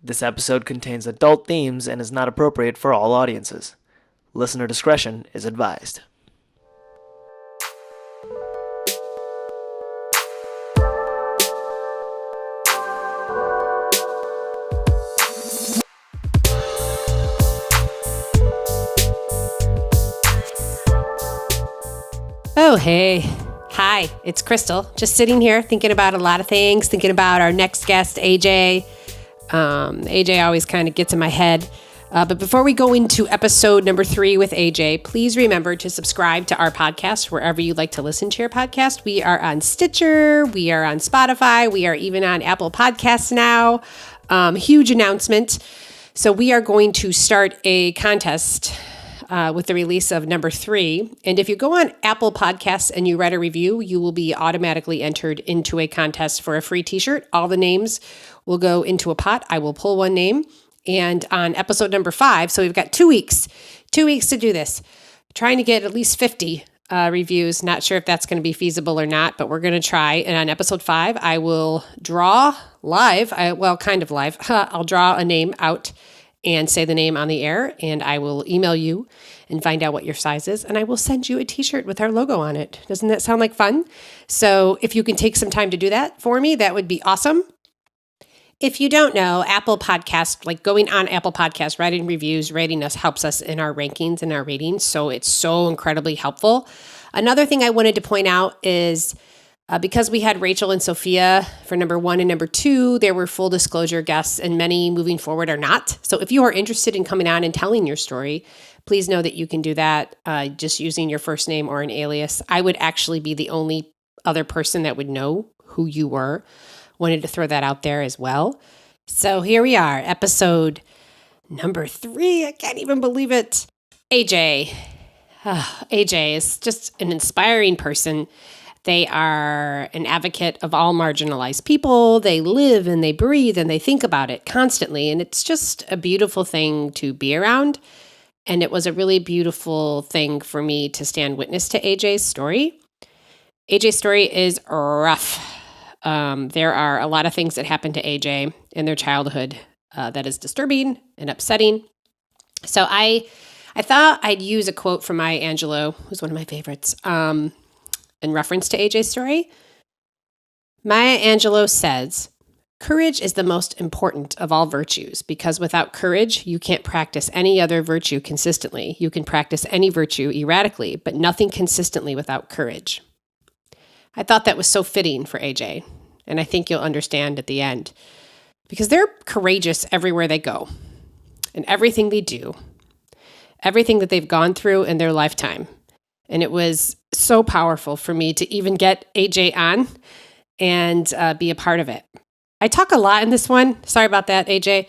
This episode contains adult themes and is not appropriate for all audiences. Listener discretion is advised. Oh, hey. Hi, it's Crystal. Just sitting here thinking about a lot of things, thinking about our next guest, AJ. AJ always kind of gets in my head. But before we go into episode number 3 with AJ, please remember to subscribe to our podcast wherever you like to listen to your podcast. We are on Stitcher. We are on Spotify. We are even on Apple Podcasts now. Huge announcement. So we are going to start a contest with the release of number 3. And if you go on Apple Podcasts and you write a review, you will be automatically entered into a contest for a free t-shirt. All the names will go into a pot. I will pull one name. And on episode number 5, so we've got 2 weeks to do this. Trying to get at least 50 reviews. Not sure if that's going to be feasible or not, but we're going to try. And on episode 5, I will draw live. Kind of live. I'll draw a name out and say the name on the air, and I will email you and find out what your size is, and I will send you a t-shirt with our logo on it. Doesn't that sound like fun? So if you can take some time to do that for me, that would be awesome. If you don't know, Apple Podcast, like going on Apple Podcasts, writing reviews, rating us helps us in our rankings and our ratings, so it's so incredibly helpful. Another thing I wanted to point out is because we had Rachel and Sophia for number 1 and number 2, there were full disclosure guests, and many moving forward are not. So if you are interested in coming on and telling your story, please know that you can do that just using your first name or an alias. I would actually be the only other person that would know who you were. Wanted to throw that out there as well. So here we are, episode number 3. I can't even believe it. AJ. AJ is just an inspiring person. They are an advocate of all marginalized people. They live and they breathe and they think about it constantly. And it's just a beautiful thing to be around. And it was a really beautiful thing for me to stand witness to AJ's story. AJ's story is rough. There are a lot of things that happened to AJ in their childhood that is disturbing and upsetting. So I thought I'd use a quote from Maya Angelou, who's one of my favorites, in reference to AJ's story. Maya Angelou says, "Courage is the most important of all virtues because without courage, you can't practice any other virtue consistently. You can practice any virtue erratically, but nothing consistently without courage." I thought that was so fitting for AJ, and I think you'll understand at the end, because they're courageous everywhere they go, and everything they do, everything that they've gone through in their lifetime. And it was so powerful for me to even get AJ on and be a part of it. I talk a lot in this one. Sorry about that, AJ.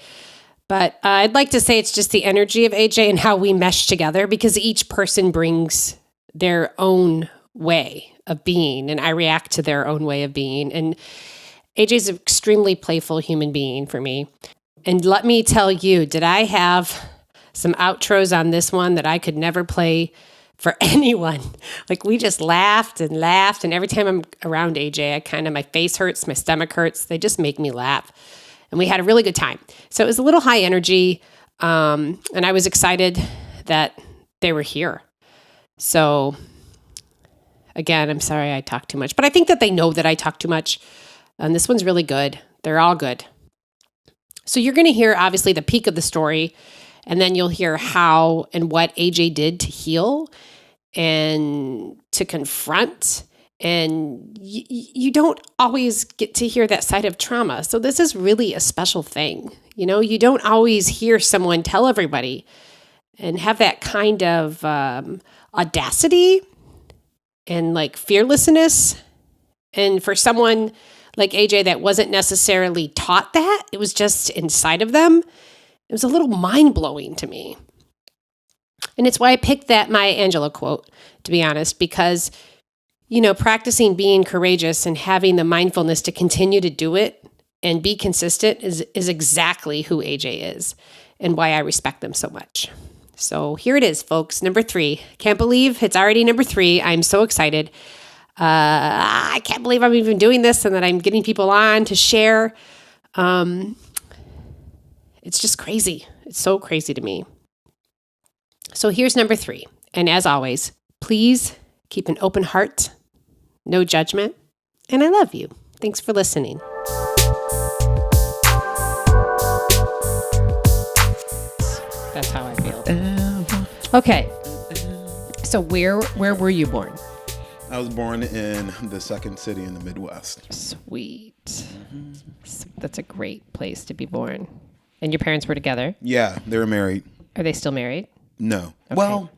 But I'd like to say it's just the energy of AJ and how we mesh together, because each person brings their own way of being, and I react to their own way of being. And AJ's an extremely playful human being for me. And let me tell you, did I have some outros on this one that I could never play for anyone. Like, we just laughed, and every time I'm around AJ, my face hurts, my stomach hurts. They just make me laugh. And we had a really good time. So it was a little high energy, and I was excited that they were here. So again, I'm sorry I talk too much, but I think that they know that I talk too much. And this one's really good. They're all good. So you're going to hear, obviously, the peak of the story, and then you'll hear how and what AJ did to heal and to confront. And you don't always get to hear that side of trauma. So this is really a special thing. You know, you don't always hear someone tell everybody and have that kind of audacity and like fearlessness. And for someone like AJ that wasn't necessarily taught that, it was just inside of them. It was a little mind-blowing to me. And it's why I picked that Maya Angelou quote, to be honest, because, you know, practicing being courageous and having the mindfulness to continue to do it and be consistent is exactly who AJ is and why I respect them so much. So here it is, folks, number 3. Can't believe it's already number 3. I'm so excited. I can't believe I'm even doing this and that I'm getting people on to share. It's just crazy. It's so crazy to me. So here's number 3. And as always, please keep an open heart, no judgment, and I love you. Thanks for listening. That's how I feel. Okay. So where were you born? I was born in the second city in the Midwest. Sweet. That's a great place to be born. And your parents were together? Yeah, they were married. Are they still married? No. Okay. Well,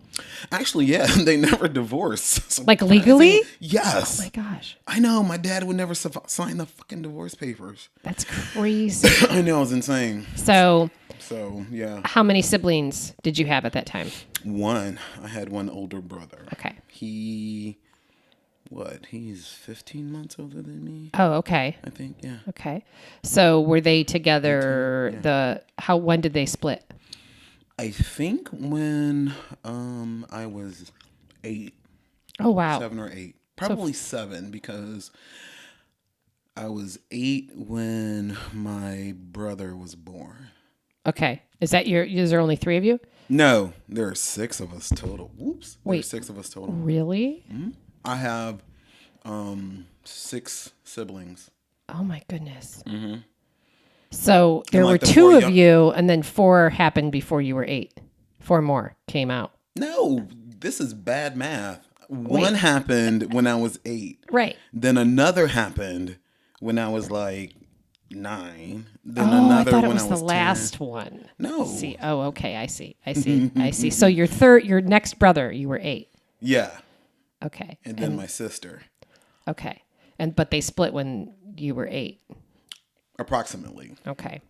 actually, yeah, they never divorced. Like legally? Yes. Oh my gosh. I know. My dad would never sign the fucking divorce papers. That's crazy. I know. It was insane. So, yeah. How many siblings did you have at that time? One. I had one older brother. Okay. He's 15 months older than me. Oh, okay. I think, yeah. Okay. So were they together? Yeah. When did they split? I think when I was 8. Oh, wow. 7 or 8. Probably 7 because I was 8 when my brother was born. Okay. Is there only 3 of you? No, there are 6 of us total. Whoops. Wait. There are 6 of us total. Really? Mm-hmm. I have 6 siblings. Oh my goodness. Mm-hmm. So there were 2 of you, and then 4 happened before you were 8. 4 more came out. No, this is bad math. One happened when I was 8. Right. Then another happened when I was like 9. Then another when I thought I it was the 10. last one. No. See. Oh, okay. I see. I see. So your next brother, you were 8. Yeah. Okay. And then my sister. Okay. But they split when you were 8. Approximately. Okay.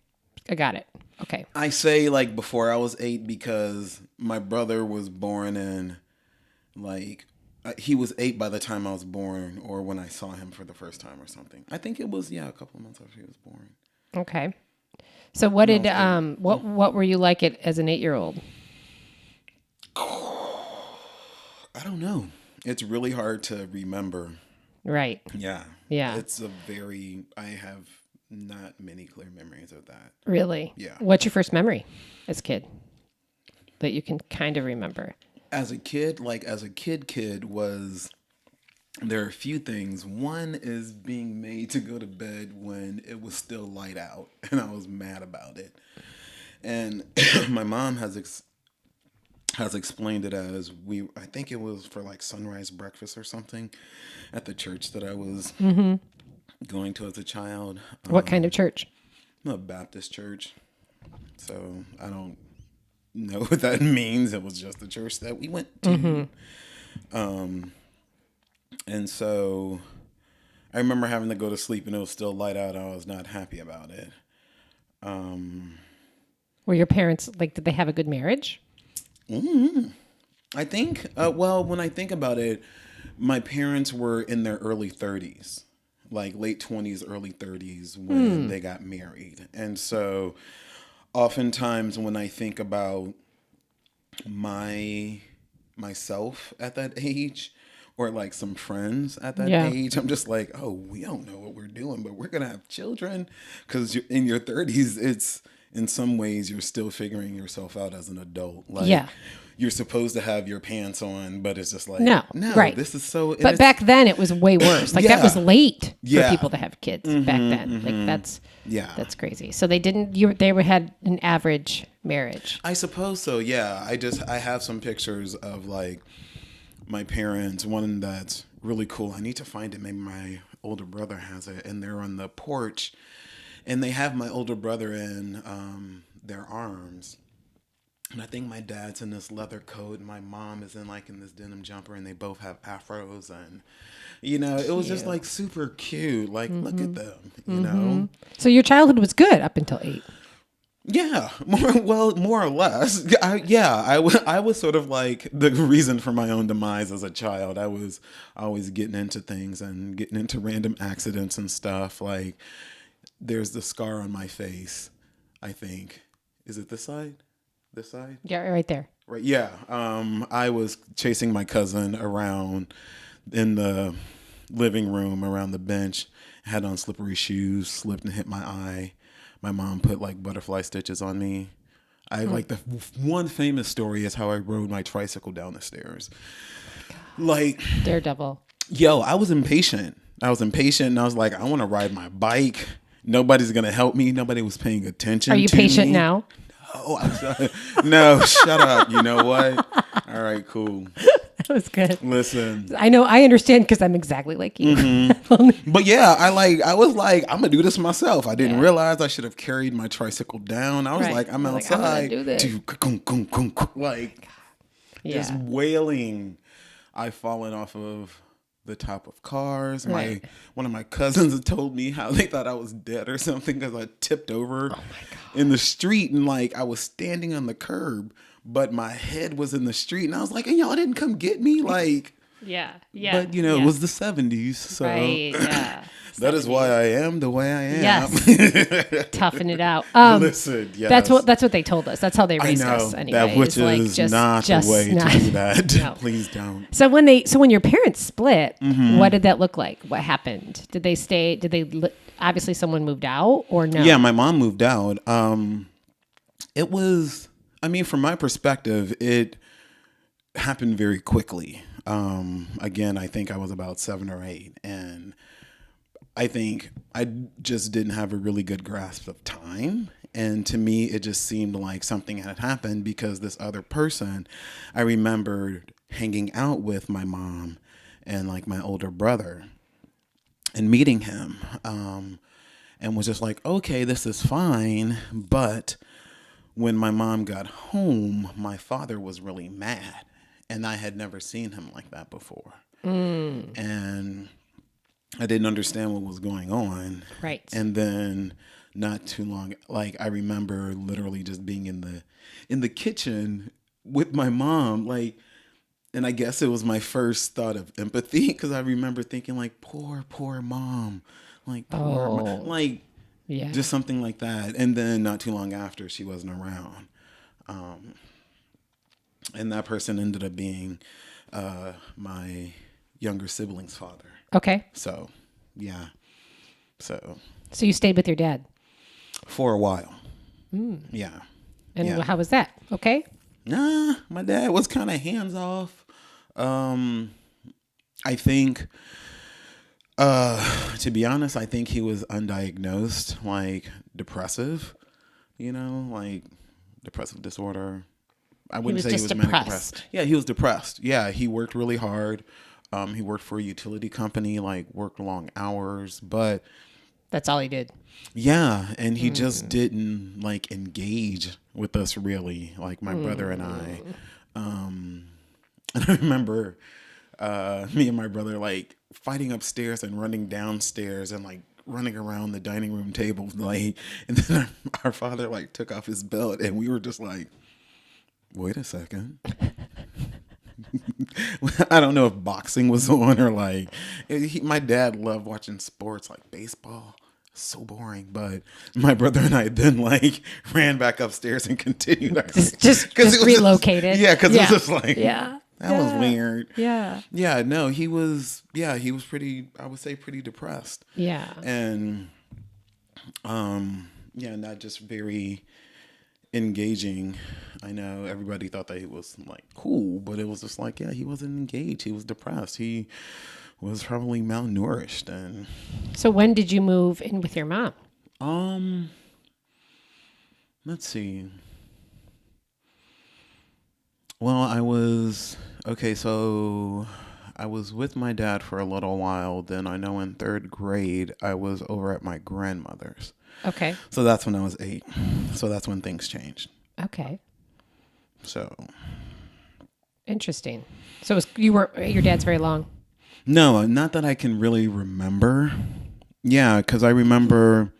I got it. Okay. I say like before I was 8 because my brother was born in he was 8 by the time I was born or when I saw him for the first time or something. I think it was, a couple of months after he was born. Okay. So what were you like as an 8-year-old? I don't know. It's really hard to remember. Right. Yeah. Yeah. I have not many clear memories of that. Really? Yeah. What's your first memory as a kid that you can kind of remember? As a kid was, there are a few things. One is being made to go to bed when it was still light out, and I was mad about it. And my mom has explained it as I think it was for like sunrise breakfast or something at the church that I was going to as a child. What kind of church? A Baptist church. So I don't know what that means. It was just the church that we went to. And so I remember having to go to sleep and it was still light out. I was not happy about it. Were your parents, did they have a good marriage? Mm-hmm. I think, when I think about it, my parents were in their early 30s, like late 20s, early 30s when they got married. And so oftentimes when I think about myself at that age or like some friends at that age, I'm just like, oh, we don't know what we're doing, but we're going to have children. Because in your 30s, it's in some ways you're still figuring yourself out as an adult. You're supposed to have your pants on, but it's just like, no, right. This is so. But back then it was way worse. That was late for people to have kids back then. That's crazy. So they didn't. They had an average marriage. I suppose so. Yeah. I have some pictures of like my parents. One that's really cool. I need to find it. Maybe my older brother has it, and they're on the porch, and they have my older brother in their arms. And I think my dad's in this leather coat and my mom is in this denim jumper and they both have afros and, it was just super cute. Look at them, you know? So your childhood was good up until 8. Yeah. More or less. I was sort of like the reason for my own demise as a child. I was always getting into things and getting into random accidents and stuff. Like there's the scar on my face, I think. Is it this side? This side? Yeah, right there. Right. Yeah. I was chasing my cousin around in the living room around the bench, had on slippery shoes, slipped and hit my eye. my mom put like butterfly stitches on me. I like the one famous story is how I rode my tricycle down the stairs. Like, Daredevil. yo, I was impatient. And I was like, I want to ride my bike. Nobody's going to help me. Nobody was paying attention. Are you to patient me. now? Oh, no, shut up. You know what? All right, cool. That was good. Listen. I know. I understand because I'm exactly like you. But yeah, I was like, I'm gonna do this myself. I didn't realize I should have carried my tricycle down. I was Right. like, I'm You're like, I'm outside, gonna do this. like Yeah. just wailing. I've fallen off of the top of cars. Right. One of my cousins had told me how they thought I was dead or something because I tipped over in the street, and like I was standing on the curb, but my head was in the street, and I was like, and y'all didn't come get me, like. Yeah. Yeah. But it was the 70s, so Right. Yeah. that is why I am the way I am. Yes. Toughen it out. Listen, yes. That's what they told us. That's how they I raised know us. Anyway, that, which like, is not the way not- to do that. No. Please don't. So when your parents split, Mm-hmm. what did that look like? What happened? Did they stay? Obviously someone moved out or no? Yeah, my mom moved out. It was, I mean, from my perspective, it happened very quickly. Again, I think I was about 7 or 8, and I think I just didn't have a really good grasp of time. And to me, it just seemed like something had happened because this other person, I remembered hanging out with my mom and like my older brother and meeting him, and was just like, okay, this is fine. But when my mom got home, my father was really mad, and I had never seen him like that before. And I didn't understand what was going on. Right. And then not too long, like I remember literally just being in the kitchen with my mom, like, and I guess it was my first thought of empathy because I remember thinking like, poor mom, like poor, like Yeah. just something like that. And then not too long after, she wasn't around, and that person ended up being my younger sibling's father. Okay. So, yeah. So So you stayed with your dad. for a while. Yeah. And Yeah. how was that? Okay. Nah, my dad was kind of hands off. I think, to be honest, I think he was undiagnosed, like depressive, like depressive disorder. I wouldn't say he was manic depressed. Yeah, he was depressed. Yeah, he worked really hard. He worked for a utility company, like worked long hours, but That's all he did. yeah, and he just didn't like engage with us really, like my brother and I. And I remember me and my brother like fighting upstairs and running downstairs and like running around the dining room table, like, and then our father like took off his belt and we were just like, wait a second. I don't know if boxing was on or like, my dad loved watching sports like baseball. So boring, but my brother and I then like ran back upstairs and continued our Just relocated. because it was just like Yeah. that was weird. Yeah. Yeah, no, he was pretty, I would say pretty depressed. Yeah. And not just very engaging. I know everybody thought that he was like cool, but it was just like, yeah, he wasn't engaged. He was depressed. He was probably malnourished. And So when did you move in with your mom? let's see. Well, I was with my dad for a little while. Then I know in 3rd grade, I was over at my grandmother's. Okay. So that's when I was 8. So that's when things changed. Okay. So Interesting. So you were at your dad's very long. no, not that I can really remember. Yeah, because I remember,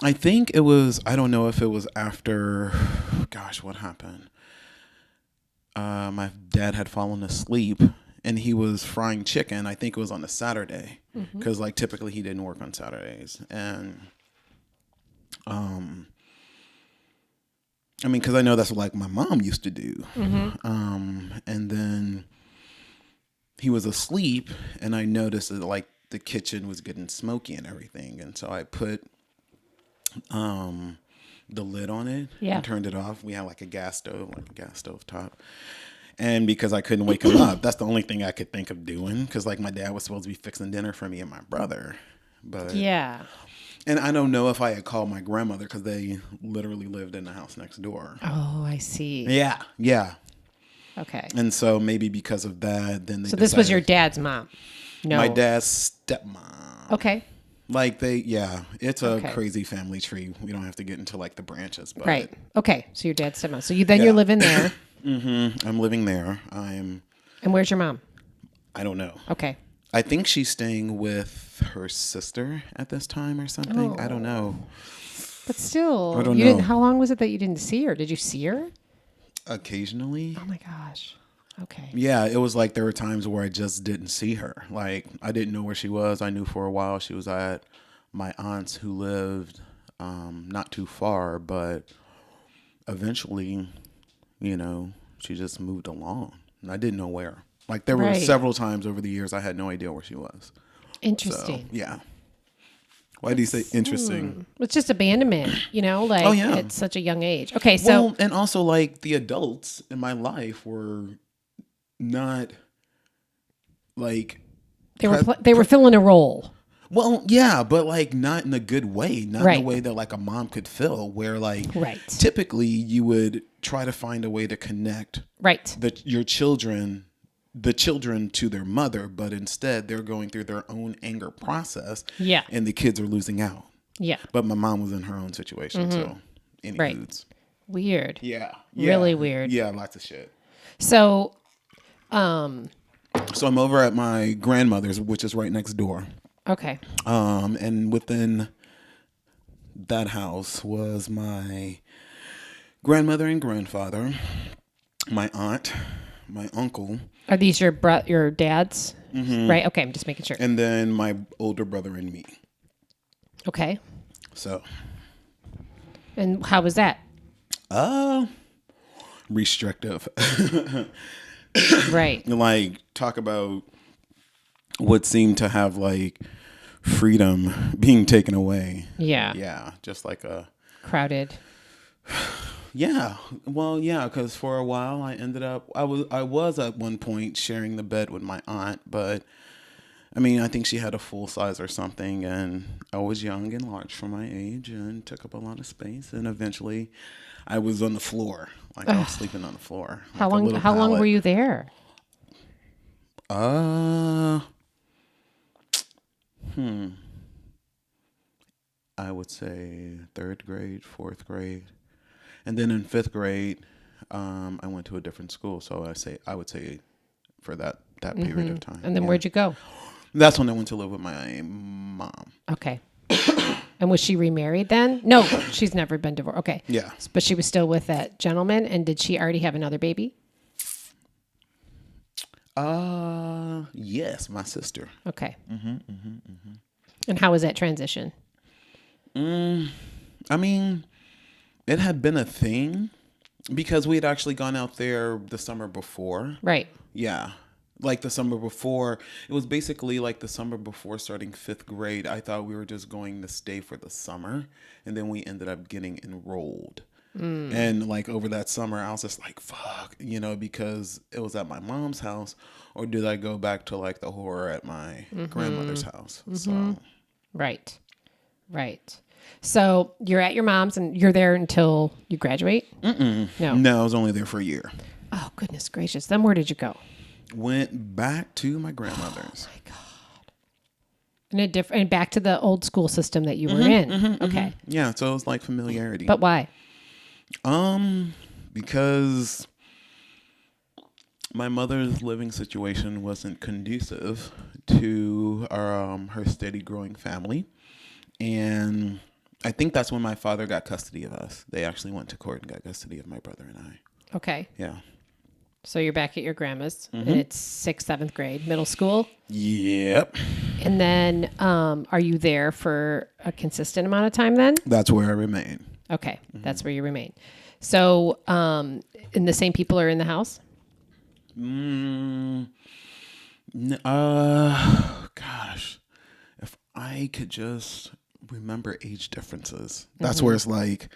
I think it was, I don't know if it was after, gosh, what happened? My dad had fallen asleep and he was frying chicken. I think it was on a Saturday because like typically he didn't work on Saturdays. And I mean, because I know that's what like my mom used to do. And then he was asleep and I noticed that like the kitchen was getting smoky and everything. And so I put the lid on it Yeah. and turned it off. We had like a gas stove top. And because I couldn't wake him up, that's the only thing I could think of doing. Because like my dad was supposed to be fixing dinner for me and my brother, but Yeah. and I don't know if I had called my grandmother because they literally lived in the house next door. Oh, I see. Yeah, yeah. Okay. And so maybe because of that, then they. So this was decided- your dad's mom? No. my dad's stepmom. Okay. Like it's a Okay. crazy family tree. We don't have to get into like the branches, but Right. Okay. So your dad's stepmom. So you're living there. I'm living there. And where's your mom? I don't know. Okay. I think she's staying with her sister at this time or something. I don't know. But still, I don't you know. didn't. How long was it that you didn't see her? Did you see her? Occasionally. Oh my gosh. Okay. Yeah, it was like there were times where I just didn't see her. Like I didn't know where she was. I knew for a while she was at my aunt's who lived not too far, but eventually, she just moved along. And I didn't know where. Like there were Right. several times over the years I had no idea where she was. So, Interesting. yeah. Why do you say interesting? It's just abandonment, like Oh, yeah. at such a young age. Okay, so Well, and also like the adults in my life were not like they were filling a role. well, yeah, but like not in a good way, not in Right. a way that like a mom could fill. Where like Right. typically you would try to find a way to connect Right. the children to their mother, but instead they're going through their own anger process. Yeah. And the kids are losing out. Yeah. But my mom was in her own situation, so any Right. foods. Weird. Yeah. Really weird. Yeah, lots of shit. So, So I'm over at my grandmother's, which is right next door. okay. And within that house was my grandmother and grandfather, my aunt, my uncle, Are these your dad's? Right. Okay. I'm just making sure. and then my older brother and me. Okay. So, And how was that? restrictive. Right. Like, talk about what seemed to have like freedom being taken away. Yeah. Yeah, just like Crowded. yeah. Well, yeah, because for a while I was at one point sharing the bed with my aunt, but I mean, I think she had a full size or something, and I was young and large for my age and took up a lot of space, and eventually I was on the floor. Like I was sleeping on the floor. How like a long? little How long pallet. were you there? I would say third grade, fourth grade, and then in fifth grade, I went to a different school. So I would say for that period of time. And then yeah. where'd you go? That's when I went to live with my mom. Okay. And was she remarried then? No, she's never been divorced. Okay. Yeah. But she was still with that gentleman. And did she already have another baby? Yes, my sister. Okay. And how was that transition? I mean, it had been a thing because we had actually gone out there the summer before. Right. Yeah. Like the summer before, it was basically like the summer before starting fifth grade. I thought we were just going to stay for the summer, and then we ended up getting enrolled. And like over that summer, I was just like, fuck, because it was at my mom's house, or did I go back to like the horror at my grandmother's house? So, Right. Right. So you're at your mom's and you're there until you graduate? No. no, I was only there for a year. Oh, goodness gracious. Then where did you go? Went back to my grandmother's. And back to the old school system that you were in. Okay. Yeah, so it was like familiarity. But why? Because my mother's living situation wasn't conducive to her steady growing family. And I think that's when my father got custody of us. They actually went to court and got custody of my brother and I. Okay. Yeah. So you're back at your grandma's and it's 6th, 7th grade, middle school. Yep. And then are you there for a consistent amount of time then? That's where I remain. Okay. That's where you remain. So and the same people are in the house? Gosh, if I could just remember age differences. That's where it's like,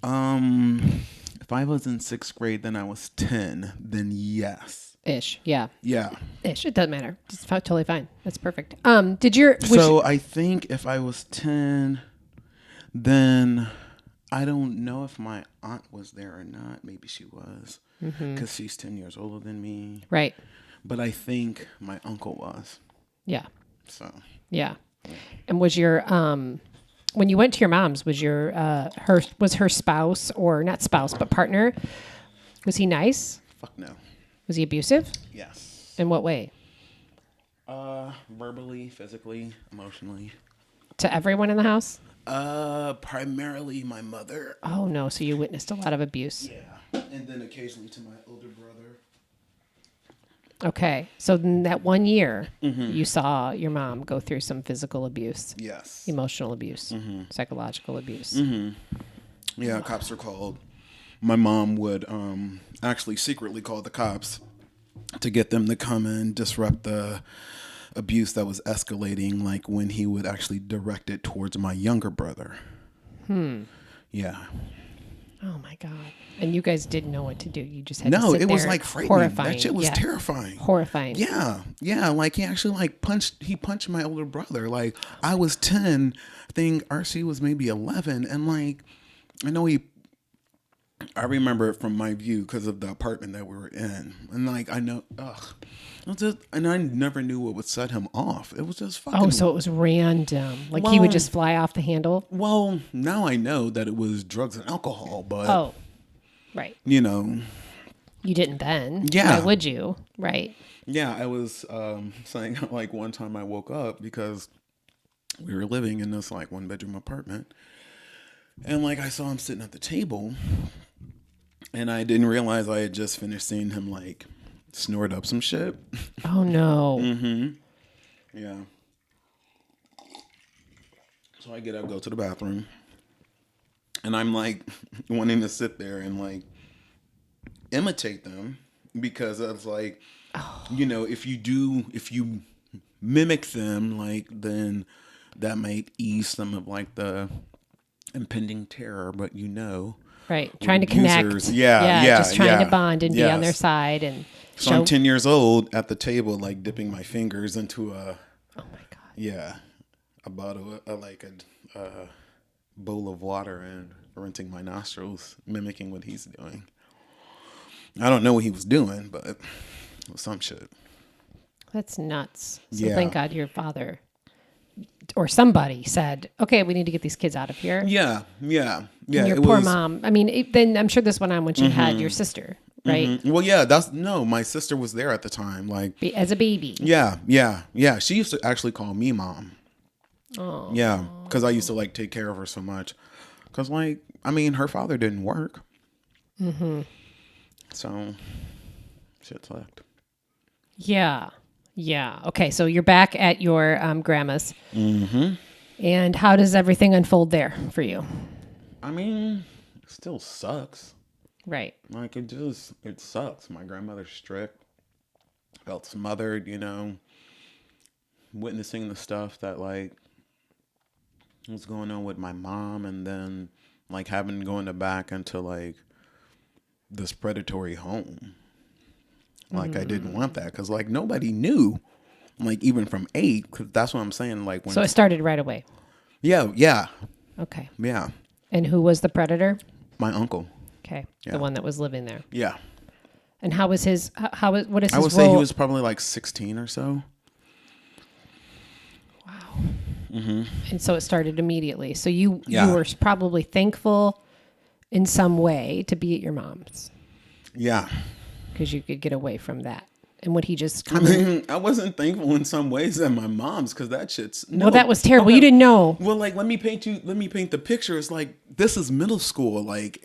if I was in 6th grade, then I was 10, then yes. Ish. Yeah. Yeah. Ish. It doesn't matter. It's totally fine. That's perfect. I think if I was 10, then I don't know if my aunt was there or not. Maybe she was, because she's 10 years older than me. Right. But I think my uncle was. Yeah. So. Yeah. And was your when you went to your mom's, was your her spouse, or not spouse but partner, was he nice? Fuck no. Was he abusive? Yes. In what way? Verbally, physically, emotionally. To everyone in the house? Primarily my mother. Oh no, so you witnessed a lot of abuse. Yeah. And then occasionally to my older brother. Okay. So in that 1 year, you saw your mom go through some physical abuse. Yes. Emotional abuse. Psychological abuse. Yeah, cops were called. My mom would actually secretly call the cops to get them to come and disrupt the abuse that was escalating, like when he would actually direct it towards my younger brother. Yeah. Oh my God. And you guys didn't know what to do. You just had to sit it was there. like frightening. Horrifying. That shit was terrifying. Horrifying. Yeah. Yeah. Like he actually punched my older brother. Like I was 10, I think RC was maybe 11. And like, I remember it from my view because of the apartment that we were in. And like, I know, and I never knew what would set him off. It was just fucking. Oh, so it was random. Like he would just fly off the handle? Well, now I know that it was drugs and alcohol, but. Oh, right. You know. You didn't then. Yeah. Why would you? Right. Yeah, I was saying like one time I woke up because we were living in this like 1-bedroom apartment. And like I saw him sitting at the table. And I didn't realize I had just finished seeing him like snort up some shit. Oh no. Yeah. So I get up, go to the bathroom. And I'm like wanting to sit there and like imitate them because it's like, you know, if you mimic them, like then that might ease some of like the impending terror, but you know. Right. Trying to connect. Just trying to bond and be on their side. And so I'm 10 years old at the table, like dipping my fingers into oh my God. Yeah. A bottle, like a bowl of water and rinsing my nostrils, mimicking what he's doing. I don't know what he was doing, but it was some shit. That's nuts. So thank God your father or somebody said, okay, we need to get these kids out of here. Yeah. And your poor mom. I mean, then I'm sure this went on when she had your sister, right? Well, yeah, my sister was there at the time. Like As a baby. Yeah. She used to actually call me mom. Oh. Yeah. Cause I used to like take care of her so much. Cause like, I mean, her father didn't work. So shit sucked. Yeah. Okay. So you're back at your grandma's. And how does everything unfold there for you? I mean, it still sucks. Right. Like it sucks. My grandmother's strict. Felt smothered, you know, witnessing the stuff that like was going on with my mom, and then like going back into like this predatory home. Like I didn't want that because like nobody knew, like even from 8, because that's what I'm saying. Like when so it started right away. Yeah. Okay. Yeah. And who was the predator? My uncle. Okay. Yeah. The one that was living there. Yeah. And what is his I would role? say he was probably like 16 or so. Wow. And so it started immediately. So you were probably thankful in some way to be at your mom's. Yeah. Because you could get away from that. And would he just I mean, I wasn't thankful in some ways at my mom's because that shit's well, that was terrible. Okay. You didn't know. Well, like let me paint the picture. It's like this is middle school, like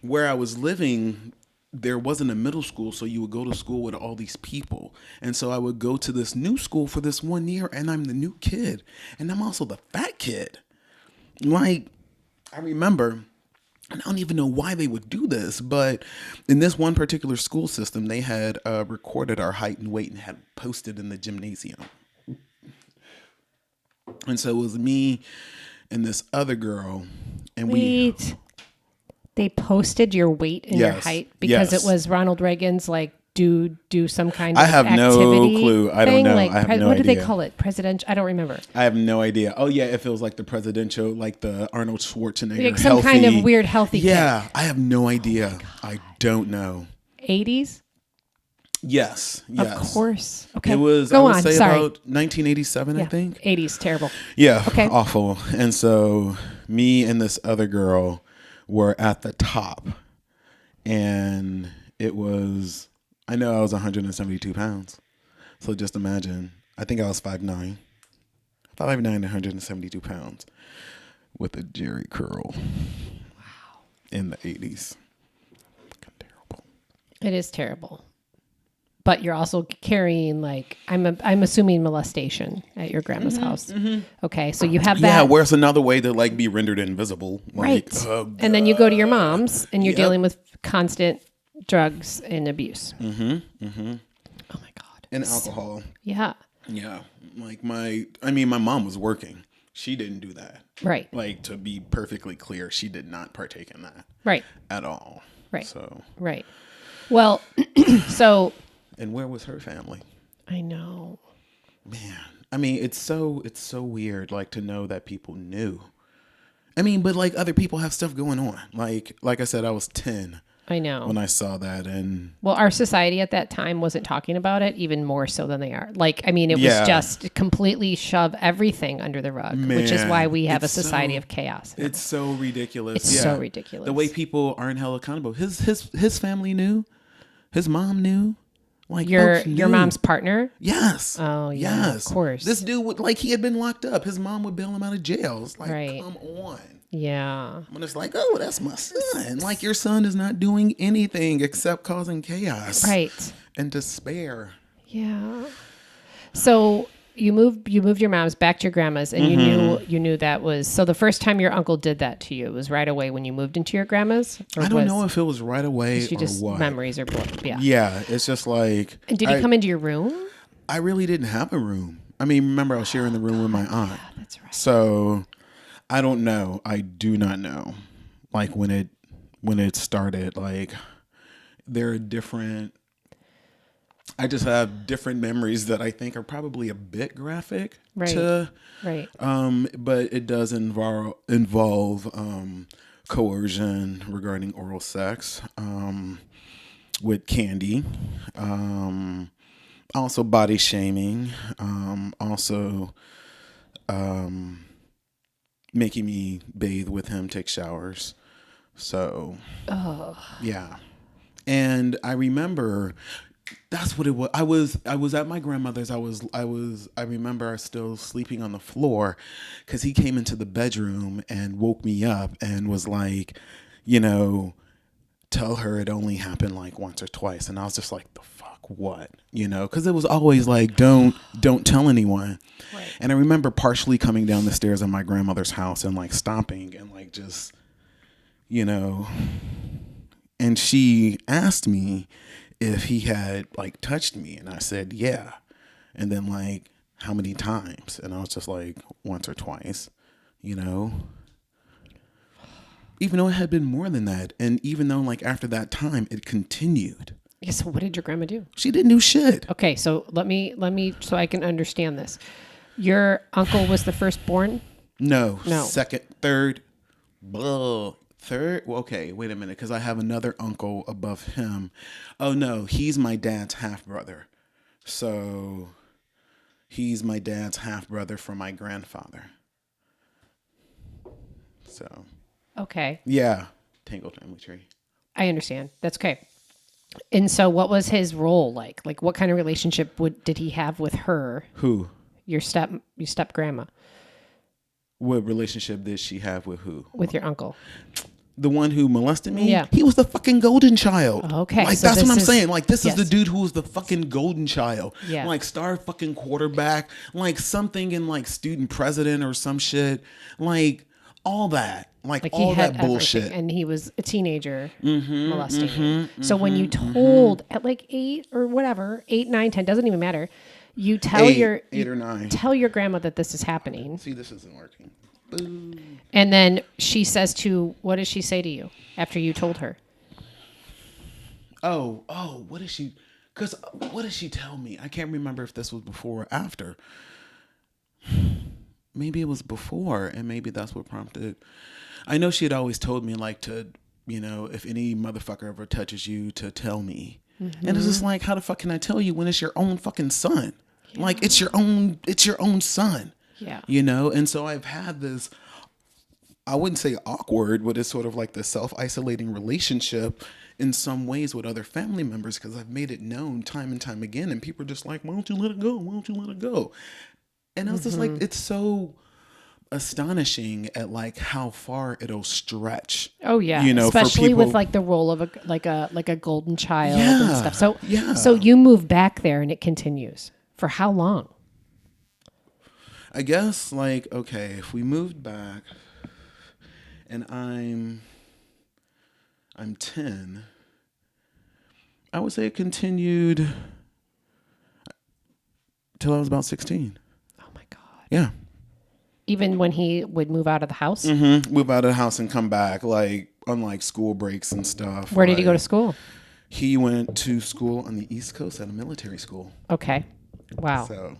where I was living, there wasn't a middle school, so you would go to school with all these people. And so I would go to this new school for this 1 year, and I'm the new kid. And I'm also the fat kid. Like, I remember, and I don't even know why they would do this, but in this one particular school system, they had recorded our height and weight and had posted in the gymnasium. And so it was me and this other girl, and Wait. They posted your weight and your Yes, height because yes. it was Ronald Reagan's like do some kind of I have no activity clue. I don't thing? know. Like, I have no what did they idea. call it? Presidential? I don't remember. I have no idea. Oh yeah, it feels like the presidential, like the Arnold Schwarzenegger, Like some kind of weird healthy Yeah, I have no idea. I don't know. 80s? Yes, yes. Of course. Okay. It was. Go I would on. say Sorry. about 1987, I Yeah. think. 80s. Terrible. Yeah, Okay. awful. And so me and this other girl were at the top, and it was. I know I was 172 pounds, so just imagine. I think I was 5'9", 5'9", 172 pounds, with a Jerry curl. Wow. In the 80s. Fucking terrible. It is terrible. But you're also carrying like I'm assuming molestation at your grandma's house. Okay, so you have that. Yeah, where's another way to like be rendered invisible? Like, Right. oh, And then you go to your mom's and you're Yep. dealing with constant drugs and abuse. Oh my God. and alcohol. Yeah. Yeah, like my mom was working. She didn't do that. Right. Like, to be perfectly clear, she did not partake in that Right. at all. Right. So, Right. Well, so and where was her family? I know. Man, I mean, it's so weird, like, to know that people knew. I mean, but like other people have stuff going on. Like I said, I was 10 I know. when I saw that, and Well, our society at that time wasn't talking about it even more so than they are. Like, I mean, it Yeah. was just completely shove everything under the rug, which is Man, why we have a it's society so- of chaos. now. it's so ridiculous. It's so ridiculous. The way people aren't held accountable. His family knew. His mom knew. Like, your folks knew. mom's partner. Yes. Oh, yeah, Yes. of course. This dude would, like, he had been locked up. His mom would bail him out of jail. It's like, Right. come on. Yeah. When it's like, oh, that's my son. Like, your son is not doing anything except causing chaos. Right. And despair. Yeah. So you moved your mom's back to your grandma's, and you knew that was so. The first time your uncle did that to you, it was right away when you moved into your grandma's. Or I don't know if it was right away you or just what. memories are blocked. Yeah. Yeah, it's just like. And did he come into your room? I really didn't have a room. I mean, remember, I was sharing the room with my aunt. That's right. So I don't know. I do not know. Like, when it started, like, there are different. I just have different memories that I think are probably a bit graphic. Right. Right. But it does involve coercion regarding oral sex, with Candy, also body shaming, also making me bathe with him, take showers. So, yeah. And I remember that's what it was. I was at my grandmother's. I remember I was still sleeping on the floor because he came into the bedroom and woke me up and was like, tell her it only happened like once or twice. And I was just like, the fuck, what? Because it was always like, don't tell anyone. Right. And I remember partially coming down the stairs of my grandmother's house and like stomping and like just, and she asked me if he had like touched me, and I said, yeah. And then like, how many times? And I was just like, once or twice, even though it had been more than that. And even though like after that time, it continued. Yeah, so what did your grandma do? She didn't do shit. Okay, so let me so I can understand this. Your uncle was the firstborn? No. No. Second, third. Third? Well, okay, wait a minute, because I have another uncle above him. Oh, no, he's my dad's half-brother. So he's my dad's half-brother from my grandfather. So. Okay. Yeah. Tangled family tree. I understand. That's okay. And so what was his role like? Like, what kind of relationship did he have with her? Who? Your step grandma. What relationship did she have with who? With your uncle. The one who molested me? Yeah. He was the fucking golden child. Okay, Like, so that's what this I'm is- saying. Like, this yes. is the dude who was the fucking golden child. Yeah. Like, star fucking quarterback. Like, something in, like, student president or some shit. Like, all that. Like Like all he had that bullshit. everything, and he was a teenager molesting you. So when you told at like 8 or whatever, 8, 9, 10, doesn't even matter. You tell eight or nine. tell your grandma that this is happening. See, this isn't working. Boo. And then she says what does she say to you after you told her? Oh, what did she? Because what did she tell me? I can't remember if this was before or after. Maybe it was before, and maybe that's what prompted. I know she had always told me like to, if any motherfucker ever touches you, to tell me. Mm-hmm. And it's just like, how the fuck can I tell you when it's your own fucking son? Yeah. Like it's your own son. Yeah. And so I've had this, I wouldn't say awkward, but it's sort of like the self-isolating relationship in some ways with other family members, because I've made it known time and time again, and people are just like, why don't you let it go? Why don't you let it go? And I was just like, it's so astonishing at like how far it'll stretch. Oh yeah, especially with like the role of a golden child and stuff. So you move back there and it continues for how long? I guess like, okay, if we moved back and I'm 10, I would say it continued till I was about 16. Oh my God. Yeah. Even when he would move out of the house? Mm-hmm. Move out of the house and come back, like on like school breaks and stuff. Where did he go to school? He went to school on the East Coast at a military school. Okay. Wow. So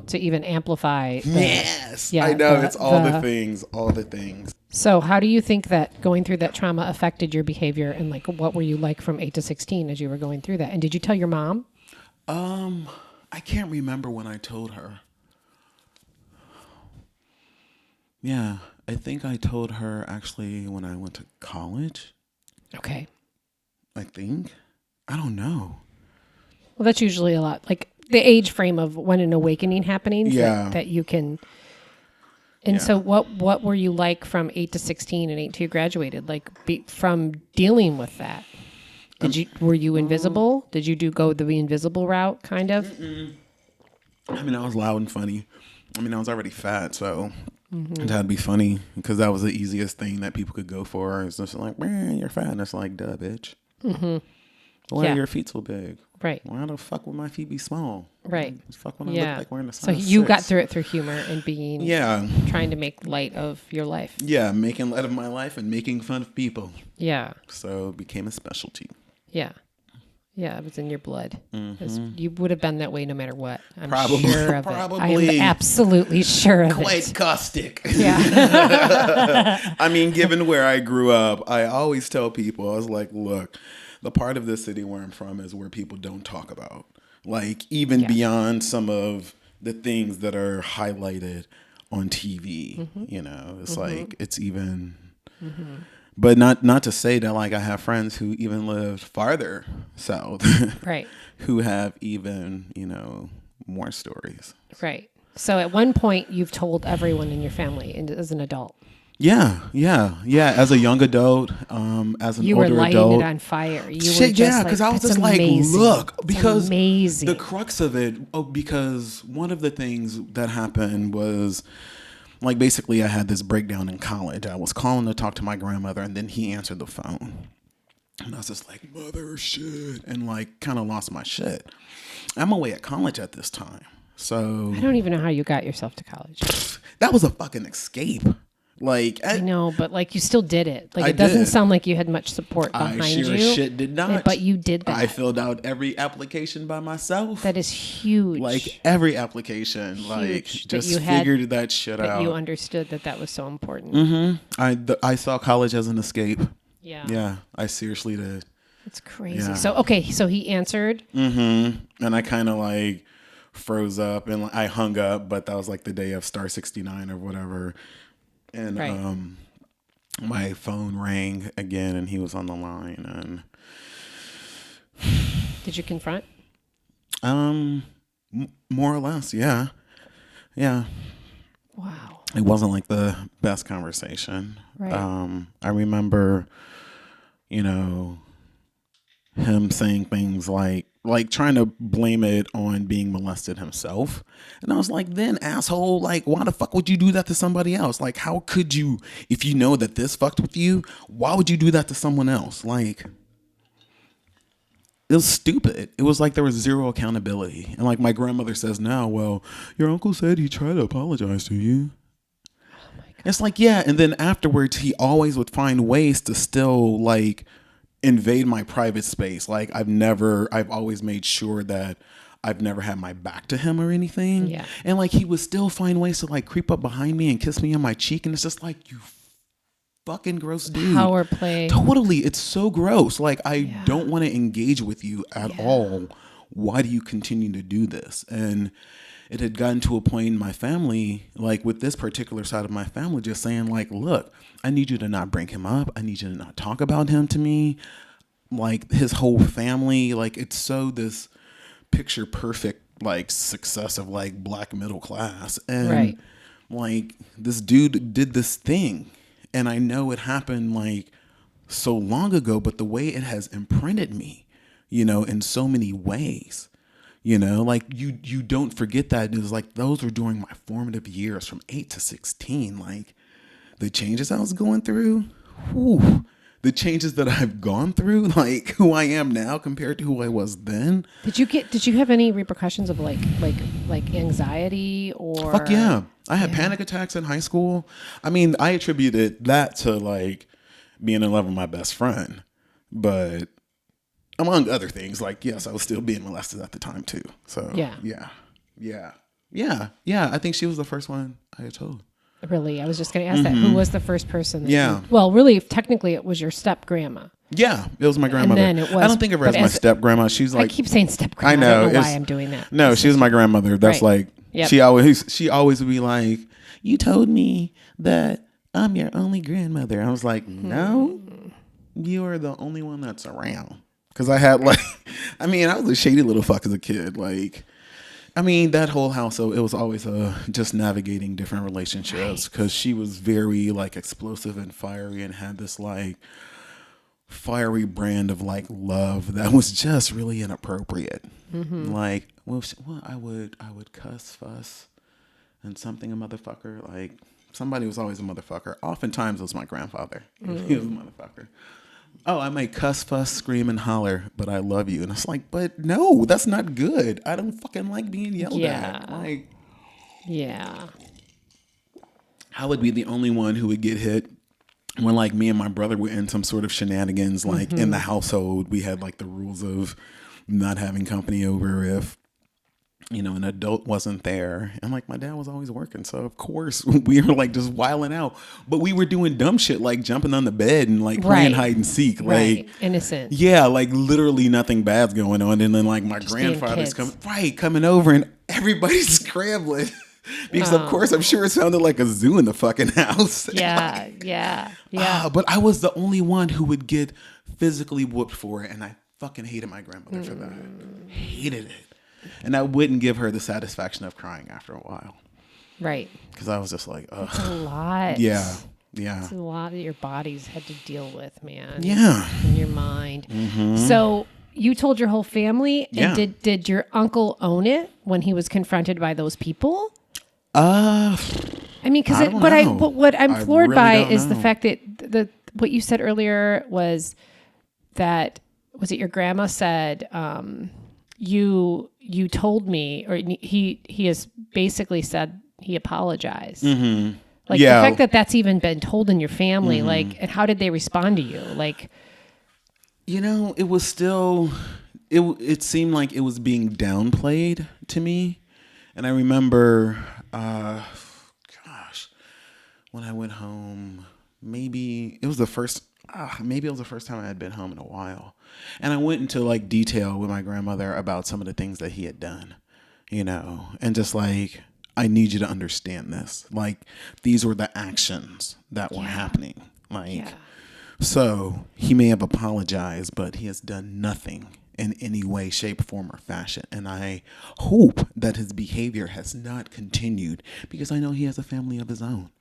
to even amplify. Yes. I know. It's all the things. So how do you think that going through that trauma affected your behavior, and like what were you like from 8 to 16 as you were going through that? And did you tell your mom? I can't remember when I told her. Yeah, I think I told her actually when I went to college. Okay. I think. I don't know. Well, that's usually a lot. Like the age frame of when an awakening happening. Yeah. That you can. And so what were you like from 8 to 16 and 8 till you graduated? Like from dealing with that? Were you invisible? Did you go the invisible route kind of? Mm-mm. I mean, I was loud and funny. I mean, I was already fat, so it had to be funny because that was the easiest thing that people could go for. It's just like, man, you're fat. And it's like, duh, bitch. Mm-hmm. Why are your feet so big? Right. Why the fuck would my feet be small? Right. The fuck when I look like wearing a size So you 6? got through it through humor and being trying to make light of your life. Yeah, making light of my life and making fun of people. Yeah. So it became a specialty. Yeah. Yeah, it was in your blood. Mm-hmm. You would have been that way no matter what. I'm probably, sure of probably. it. I am absolutely sure of Quite it. caustic. Yeah. I mean, given where I grew up, I always tell people, I was like, look, the part of the city where I'm from is where people don't talk about. Like, even beyond some of the things that are highlighted on TV, it's like, it's even... Mm-hmm. But not to say that like I have friends who even lived farther south, right? Who have even more stories. Right. So at one point you've told everyone in your family as an adult. Yeah. As a young adult, as an older adult, you were lighting it on fire. Because I was just amazing. like, look, because amazing. The crux of it. Because one of the things that happened was. Like, basically, I had this breakdown in college. I was calling to talk to my grandmother, and then he answered the phone. And I was just like, mother shit. And, like, kind of lost my shit. I'm away at college at this time. So... I don't even know how you got yourself to college. That was a fucking escape. Like... I know, but, like, you still did it. Like, it doesn't sound like you had much support behind you. I sure shit did not. But you did that. I filled out every application by myself. That is huge. Like, every application. Huge. Like, just figured that shit out. That you understood that was so important. Mm-hmm. I saw college as an escape. Yeah. Yeah, I seriously did. It's crazy. Yeah. So he answered. Mm-hmm. And I kind of, like, froze up. And I hung up. But that was, like, the day of Star 69 or whatever. And, my phone rang again, and he was on the line. And did you confront? More or less, yeah. Wow. It wasn't like the best conversation. Right. I remember, him saying things like trying to blame it on being molested himself. And I was like, then asshole, like, why the fuck would you do that to somebody else? Like, how could you, if you know that this fucked with you, why would you do that to someone else? Like, it was stupid. It was like there was zero accountability. And like my grandmother says now, well, your uncle said he tried to apologize to you. It's like, yeah. And then afterwards, he always would find ways to still like invade my private space. Like I've always made sure that I've never had my back to him or anything. Yeah. And like he would still find ways to like creep up behind me and kiss me on my cheek. And it's just like, you fucking gross dude. Power play. Totally. It's so gross. Like I don't want to engage with you at all. Why do you continue to do this? And it had gotten to a point in my family, like with this particular side of my family, just saying like, look, I need you to not bring him up. I need you to not talk about him to me. Like his whole family, like it's so this picture perfect, like success of like black middle class. And like this dude did this thing. And I know it happened like so long ago, but the way it has imprinted me, you know, in so many ways. You know, like you don't forget that. It was like those were during my formative years from 8 to 16. Like the changes I was going through, the changes that I've gone through, like who I am now compared to who I was then. Did you have any repercussions of like anxiety or? Fuck yeah. I had panic attacks in high school. I mean, I attributed that to like being in love with my best friend, but among other things, like, yes, I was still being molested at the time too. So yeah. I think she was the first one I had told. Really? I was just going to ask that. Who was the first person? Well, really, technically it was your step grandma. Yeah, it was my grandmother. And then it was, I don't think of her as my step grandma. She's like, I keep saying step grandma. I know. I don't know why I'm doing that. No, she was my grandmother. That's like, she always would be like, you told me that I'm your only grandmother. I was like, no, you are the only one that's around. Because I had like, I was a shady little fuck as a kid. Like, that whole house, so it was always just navigating different relationships because she was very like explosive and fiery and had this like fiery brand of like love that was just really inappropriate. Like, I would cuss, fuss, and something a motherfucker. Like, somebody was always a motherfucker. Oftentimes it was my grandfather. He was a motherfucker. Oh, I may cuss, fuss, scream, and holler, but I love you. And it's like, but no, that's not good. I don't fucking like being yelled at. Like, I would be the only one who would get hit when like me and my brother were in some sort of shenanigans. Like in the household, we had like the rules of not having company over if, you know, an adult wasn't there. And like my dad was always working. So of course we were like just wilding out, but we were doing dumb shit like jumping on the bed and like playing hide and seek. Like innocent. Yeah. Like literally nothing bad's going on. And then like my just grandfather's coming over and everybody's scrambling because of course I'm sure it sounded like a zoo in the fucking house. But I was the only one who would get physically whooped for it. And I fucking hated my grandmother for that. Hated it. And I wouldn't give her the satisfaction of crying after a while. Right. Because I was just like, ugh. It's a lot. Yeah. It's a lot that your body's had to deal with, man. Yeah. In your mind. So you told your whole family? And did your uncle own it when he was confronted by those people? Because what I'm floored by is the fact that what you said earlier was that, was it your grandma said, you told me, or he has basically said he apologized. Like the fact that that's even been told in your family, like, and how did they respond to you? Like, you know, it was still, it seemed like it was being downplayed to me. And I remember, when I went home, maybe it was the first time I had been home in a while. And I went into like detail with my grandmother about some of the things that he had done, you know, and just like, I need you to understand this. Like, these were the actions that were happening. Like, so he may have apologized, but he has done nothing in any way, shape, form, or fashion. And I hope that his behavior has not continued because I know he has a family of his own.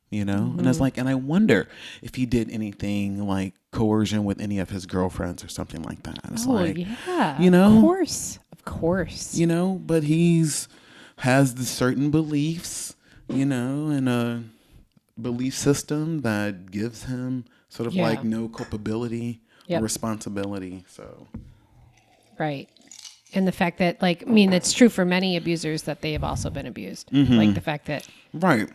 You know, and it's like, and I wonder if he did anything like coercion with any of his girlfriends or something like that. And it's you know, of course, you know, but has the certain beliefs, you know, and a belief system that gives him sort of like no culpability or responsibility. So Right. And the fact that, like, I mean, it's true for many abusers that they have also been abused. Like the fact that, Right.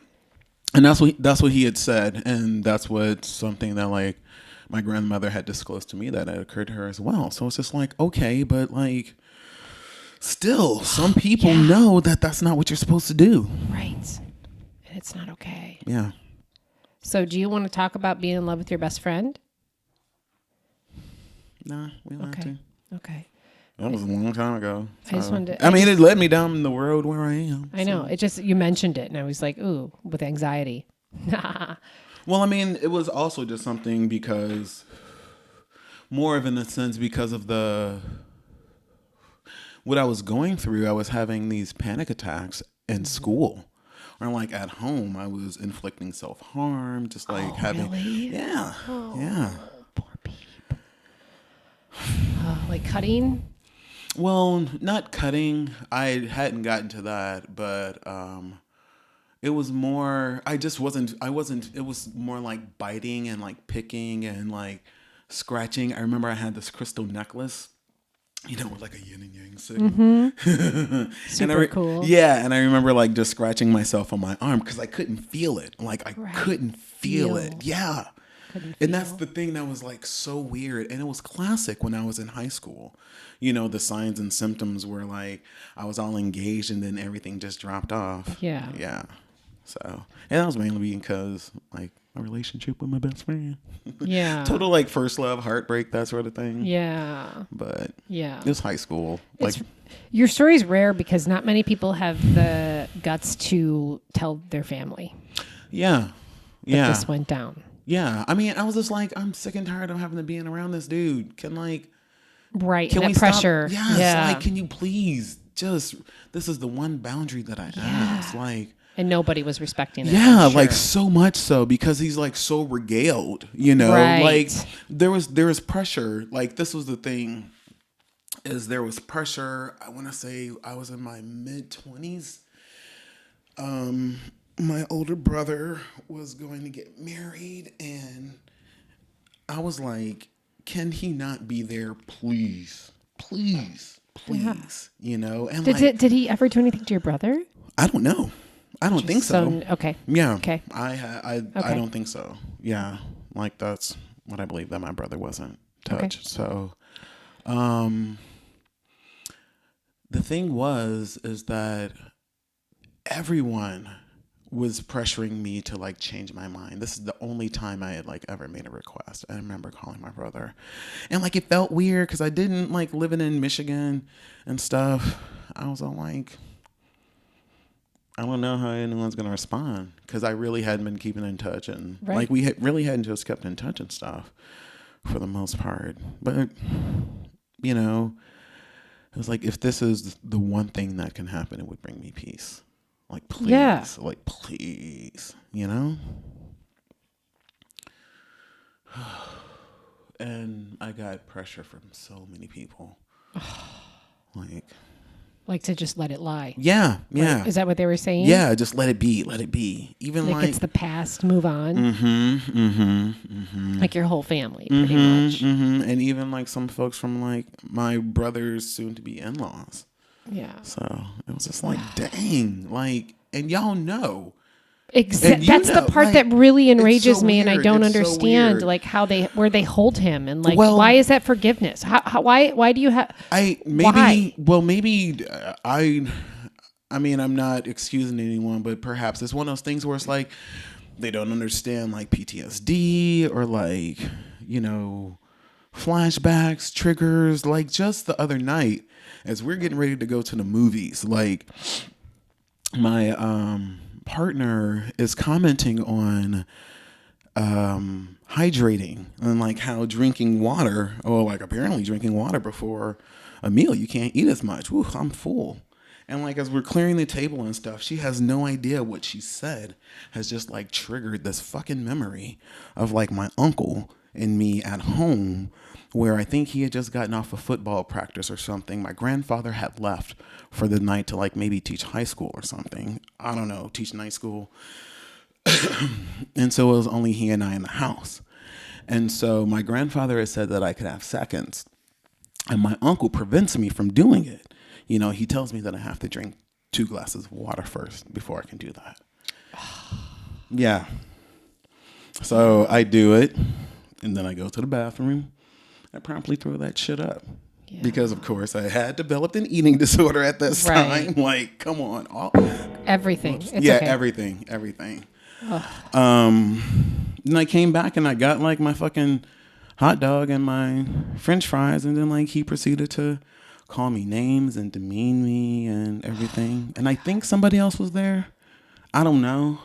And that's what he had said, and that's what something that like my grandmother had disclosed to me that had occurred to her as well. So it's just like, okay, but like still some people know that that's not what you're supposed to do. right. And it's not okay. Yeah. So do you want to talk about being in love with your best friend? Nah, we don't have Okay. to. Okay. That was a long time ago. I just So. wanted to- I mean, it led me down the road where I am. I know. It just, you mentioned it and I was like, ooh, with anxiety. Well, I mean, it was also just something because more of in the sense because of what I was going through. I was having these panic attacks in school. Or like at home, I was inflicting self-harm, just like having, really? yeah, yeah. Poor peep. Like cutting? Well, not cutting. I hadn't gotten to that, but it was more. It was more like biting and like picking and like scratching. I remember I had this crystal necklace. With like a yin and yang signal. Super cool. Yeah, and I remember like just scratching myself on my arm because I couldn't feel it. Like I couldn't feel it. Yeah. And that's the thing that was like so weird. And it was classic when I was in high school. The signs and symptoms were like I was all engaged and then everything just dropped off. Yeah. Yeah. So, and that was mainly because like a relationship with my best friend. Yeah. Total like first love, heartbreak, that sort of thing. Yeah. But yeah, it was high school. Your story's rare because not many people have the guts to tell their family. Yeah. That this went down. Yeah. I mean, I was just like, I'm sick and tired of having to be around this dude. Can we pressure. Stop? Yes. Yeah. Like, can you please this is the one boundary that I asked. Like, and nobody was respecting it. Yeah, like so much so because he's like so regaled, Right. Like there was pressure. Like this was the thing is there was pressure. I want to say I was in my mid-20s. My older brother was going to get married and I was like, can he not be there, please? Please. Yeah. And did he ever do anything to your brother? I don't know. I don't think so. Okay. Yeah. Okay. I don't think so. Yeah. Like that's what I believe that my brother wasn't touched. Okay. So, the thing is that everyone was pressuring me to like change my mind. This is the only time I had like ever made a request. I remember calling my brother and like, it felt weird cause I didn't like living in Michigan and stuff. I was all like, I don't know how anyone's going to respond because I really hadn't been keeping in touch and like we really hadn't just kept in touch and stuff for the most part. But, it was like, if this is the one thing that can happen, it would bring me peace. Like, please, like, please, And I got pressure from so many people. Like to just let it lie. Yeah. Like, is that what they were saying? Yeah, just let it be. Even like it's the past, move on. Like your whole family, pretty much. And even like some folks from like my brother's soon-to-be in-laws. Yeah. So it was just like, dang, like, and y'all know. That's the part like, that really enrages me, and I don't understand so like where they hold him, and like why is that forgiveness? Why do you have? I mean, I'm not excusing anyone, but perhaps it's one of those things where it's like they don't understand like PTSD or like flashbacks, triggers. Like just the other night, as we're getting ready to go to the movies, like my partner is commenting on hydrating and like how drinking water or like apparently drinking water before a meal, you can't eat as much. Ooh, I'm full. And like as we're clearing the table and stuff, she has no idea what she said has just like triggered this fucking memory of like my uncle and me at home where I think he had just gotten off of football practice or something. My grandfather had left for the night to like maybe teach high school or something. I don't know, teach night school. And so it was only he and I in the house. And so my grandfather had said that I could have seconds. And my uncle prevents me from doing it. You know, he tells me that I have to drink 2 glasses of water first before I can do that. Yeah. So I do it, and then I go to the bathroom. I promptly throw that shit up. Yeah. Because, of course, I had developed an eating disorder at this time. Like, come on. Everything. It's yeah, okay. everything. Then I came back, and I got, like, my fucking hot dog and my french fries, and then, like, he proceeded to call me names and demean me and everything. And I think somebody else was there. I don't know.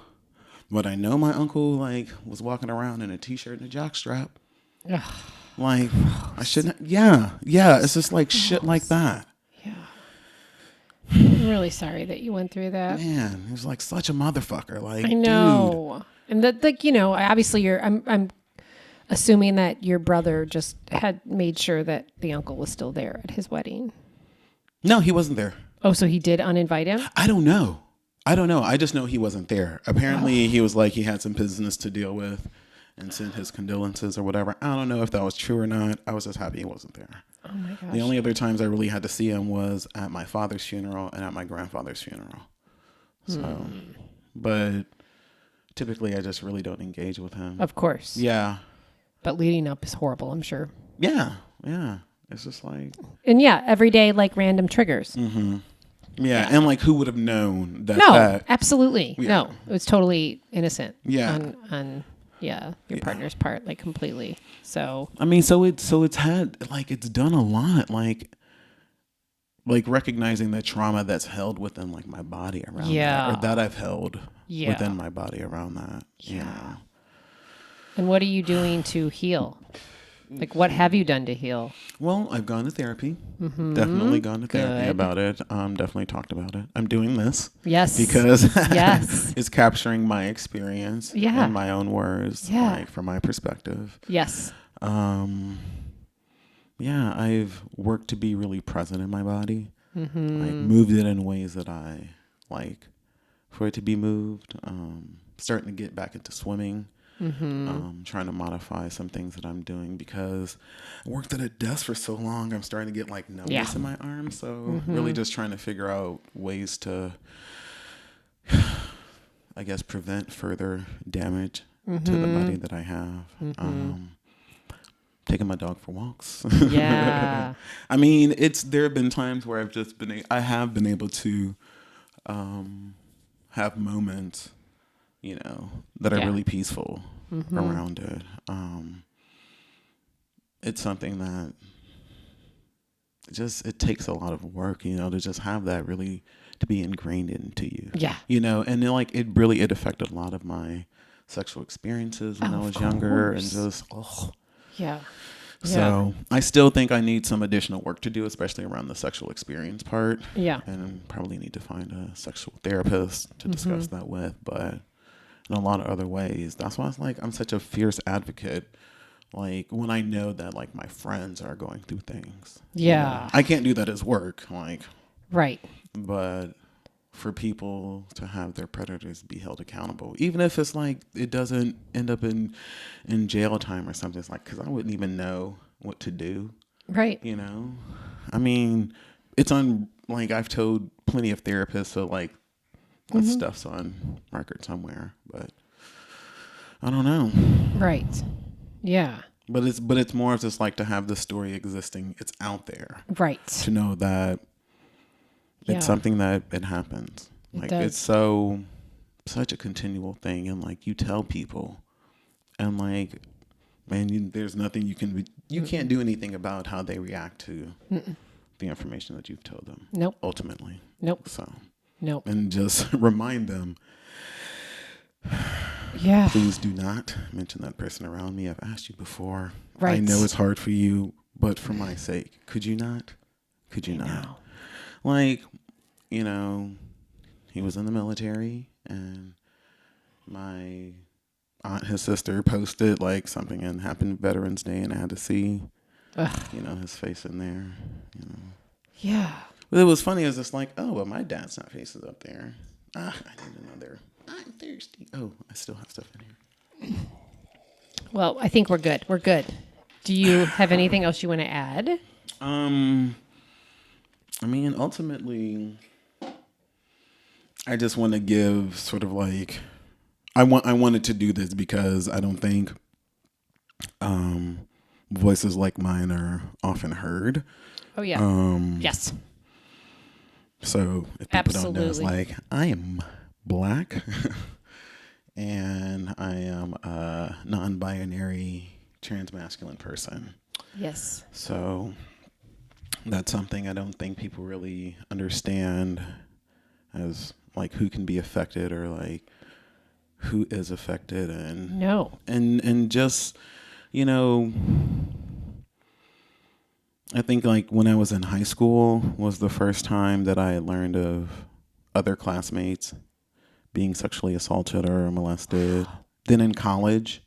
But I know my uncle, like, was walking around in a T-shirt and a jockstrap. Like, I shouldn't. Yeah. It's just like shit like that. Yeah. I'm really sorry that you went through that. Man, he was like such a motherfucker. Like, I know. Dude. And that, like, you know, obviously I'm assuming that your brother just had made sure that the uncle was still there at his wedding. No, he wasn't there. Oh, so he did uninvite him? I don't know. I just know he wasn't there. Apparently, he was like, he had some business to deal with and sent his condolences or whatever. I don't know if that was true or not. I was just happy he wasn't there. Oh, my gosh. The only other times I really had to see him was at my father's funeral and at my grandfather's funeral. So, but typically, I just really don't engage with him. Of course. Yeah. But leading up is horrible, I'm sure. Yeah. It's just like... And yeah, every day, like, random triggers. Mm-hmm. Yeah, and like, who would have known that? No, absolutely. Yeah. No, it was totally innocent. Yeah. On your partner's part, like, completely. So I mean, so it's had, like, it's done a lot, like recognizing the trauma that's held within, like, my body around that, or that I've held within my body around that. Yeah. And what are you doing to heal? Like, what have you done to heal? Well, I've gone to therapy. Mm-hmm. Definitely gone to therapy about it. Definitely talked about it. I'm doing this. Yes. Because it's capturing my experience in my own words, like, from my perspective. Yes. I've worked to be really present in my body. Mm-hmm. Like, moved it in ways that I like for it to be moved. Starting to get back into swimming. Mm-hmm. Trying to modify some things that I'm doing because I worked at a desk for so long. I'm starting to get, like, numbness in my arms. So really just trying to figure out ways to, I guess, prevent further damage to the body that I have. Taking my dog for walks. Yeah. I mean, there have been times where I have been able to have moments, you know, that are really peaceful around it. It's something that it takes a lot of work, you know, to just have that really to be ingrained into you. Yeah. You know, and it affected a lot of my sexual experiences when I was younger and just, Yeah. So I still think I need some additional work to do, especially around the sexual experience part. Yeah. And probably need to find a sexual therapist to discuss that with, but in a lot of other ways. That's why it's like I'm such a fierce advocate. Like, when I know that, like, my friends are going through things. Yeah. You know, I can't do that as work. Like. Right. But for people to have their predators be held accountable, even if it's like it doesn't end up in jail time or something, it's like, because I wouldn't even know what to do. Right. You know? I mean, it's like, I've told plenty of therapists, so, like, that stuff's on record somewhere, but I don't know. Right. Yeah. But it's more of just like to have the story existing. It's out there. Right. To know that it's something that it happens. Like, it's such a continual thing, and, like, you tell people, and, like, man, there's nothing you can't do anything about how they react to the information that you've told them. Nope. Ultimately. Nope. So. Nope. And just remind them. Yeah. Please do not mention that person around me. I've asked you before. Right. I know it's hard for you, but for my sake, could you not? Could you not? Like, you know, he was in the military, and my aunt, his sister, posted, like, something and happened Veterans Day, and I had to see, you know, his face in there. You know. Yeah. But it was funny. It was just like, oh, well, my dad's not faces up there. I need another. I'm thirsty. Oh, I still have stuff in here. Well, I think we're good. We're good. Do you have anything else you want to add? I mean, ultimately, I just want to give sort of like I wanted to do this because I don't think voices like mine are often heard. Oh yeah. Yes. So if people don't know, it's Absolutely. like I am black and I am a non-binary transmasculine person. Yes. So that's something I don't think people really understand as like who can be affected or like who is affected No. and just, you know, I think like when I was in high school was the first time that I learned of other classmates being sexually assaulted or molested. Then in college,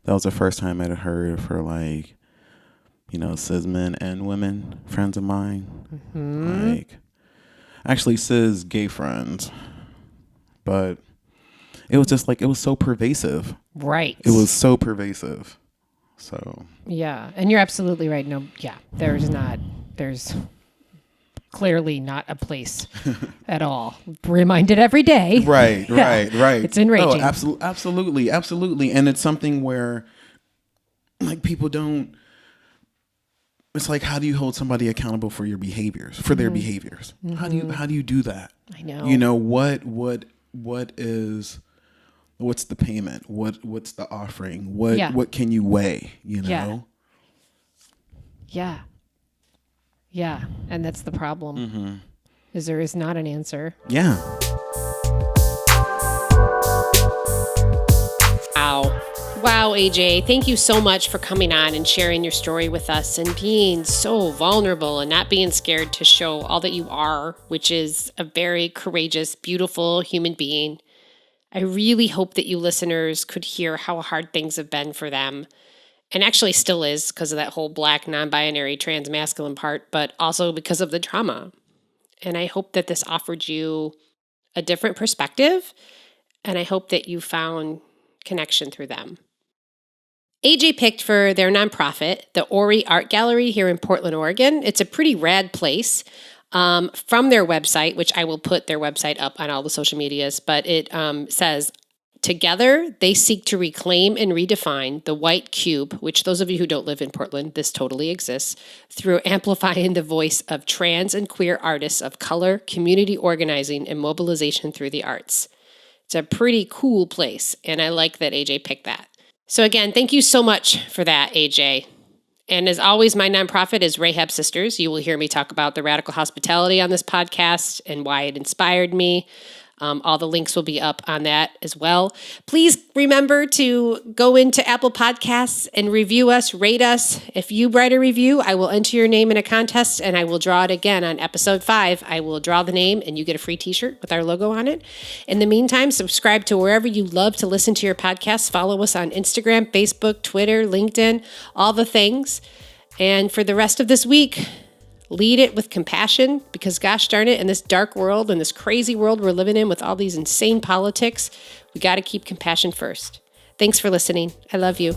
that was the first time I'd heard for like, you know, cis men and women friends of mine. Like actually cis gay friends. But it was just like it was so pervasive. Right. It was so pervasive. So Yeah, and you're absolutely right. No, yeah, there's clearly not a place at all. Reminded every day. right. It's enraging. Oh, absolutely. And it's something where like people don't. It's like how do you hold somebody accountable for your behaviors, for their behaviors? How do you do that? I know. You know what's the payment? What's the offering? What can you weigh? You know. Yeah, and that's the problem. Is there is not an answer. Yeah. Wow, AJ, thank you so much for coming on and sharing your story with us and being so vulnerable and not being scared to show all that you are, which is a very courageous, beautiful human being. I really hope that you listeners could hear how hard things have been for them. And actually still is because of that whole black, non-binary, transmasculine part, but also because of the trauma. And I hope that this offered you a different perspective, and I hope that you found connection through them. AJ picked for their nonprofit, the Ori Art Gallery here in Portland, Oregon. It's a pretty rad place. From their website, which I will put their website up on all the social medias, but it says, together, they seek to reclaim and redefine the white cube, which those of you who don't live in Portland, this totally exists, through amplifying the voice of trans and queer artists of color, community organizing, and mobilization through the arts. It's a pretty cool place, and I like that AJ picked that. So again, thank you so much for that, AJ. And as always, my nonprofit is Rahab Sisters. You will hear me talk about the radical hospitality on this podcast and why it inspired me. All the links will be up on that as well. Please remember to go into Apple Podcasts and review us, rate us. If you write a review, I will enter your name in a contest and I will draw it again on episode 5. I will draw the name and you get a free t-shirt with our logo on it. In the meantime, subscribe to wherever you love to listen to your podcasts. Follow us on Instagram, Facebook, Twitter, LinkedIn, all the things. And for the rest of this week, lead it with compassion because gosh darn it, in this dark world, in this crazy world we're living in with all these insane politics, we got to keep compassion first. Thanks for listening. I love you.